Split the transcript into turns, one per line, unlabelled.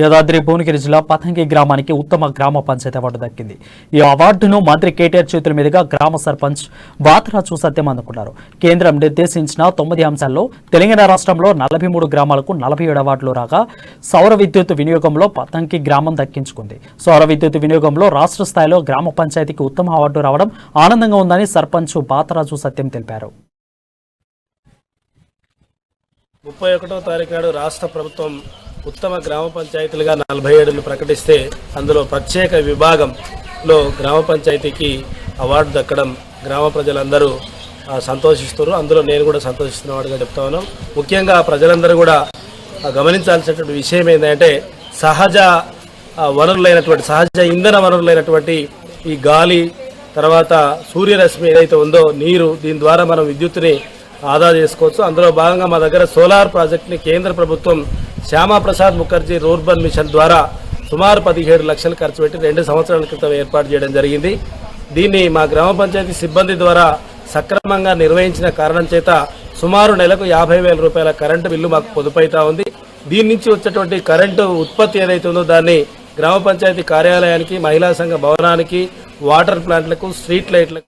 యాదాద్రి భువనగిరి జిల్లా పతంగి గ్రామానికి ఉత్తమ గ్రామ పంచాయతీ అవార్డు దక్కింది. ఈ అవార్డును మంత్రి కేటీఆర్ చేతుల మీదుగా గ్రామ సర్పంచ్ బాతరాజు సత్యం అందుకున్నారు. కేంద్రం నిర్దేశించిన 9 అంశాల్లో తెలంగాణ రాష్ట్రంలో 43 గ్రామాలకు 47 అవార్డులు రాగా సౌర విద్యుత్ వినియోగంలో పతంగి గ్రామం దక్కించుకుంది. సౌర విద్యుత్ వినియోగంలో రాష్ట్ర స్థాయిలో గ్రామ పంచాయతీకి ఉత్తమ అవార్డు రావడం ఆనందంగా ఉందని సర్పంచ్ బాతరాజు సత్యం తెలిపారు.
31వ తారీఖు నాడు రాష్ట్ర ప్రభుత్వం ఉత్తమ గ్రామ పంచాయతీలుగా 47ను ప్రకటిస్తే అందులో ప్రత్యేక విభాగంలో గ్రామ పంచాయతీకి అవార్డు దక్కడం గ్రామ ప్రజలందరూ సంతోషిస్తున్నారు. అందులో నేను కూడా సంతోషిస్తున్నవాడుగా చెప్తా ఉన్నాం. ముఖ్యంగా ప్రజలందరూ కూడా గమనించాల్సినటువంటి విషయం ఏంటంటే సహజ ఇంధన వనరులైనటువంటి ఈ గాలి, తర్వాత సూర్యరశ్మి ఏదైతే ఉందో నీరు, దీని ద్వారా మనం విద్యుత్తుని ఆదా చేసుకోవచ్చు. అందులో భాగంగా మా దగ్గర సోలార్ ప్రాజెక్ట్ని కేంద్ర ప్రభుత్వం శ్యామాప్రసాద్ ముఖర్జీ రూర్బన్ మిషన్ ద్వారా సుమారు 17 లక్షలు ఖర్చు పెట్టి 2 సంవత్సరాల క్రితం ఏర్పాటు చేయడం జరిగింది. దీన్ని మా గ్రామ పంచాయతీ సిబ్బంది ద్వారా సక్రమంగా నిర్వహించిన కారణం చేత సుమారు నెలకు 50,000 రూపాయల కరెంటు బిల్లు మాకు పొదుపైతా ఉంది. దీని నుంచి వచ్చేటువంటి కరెంటు ఉత్పత్తి ఏదైతే ఉందో దాన్ని గ్రామ పంచాయతీ కార్యాలయానికి, మహిళా సంఘ భవనానికి, వాటర్ ప్లాంట్లకు, స్ట్రీట్ లైట్లకు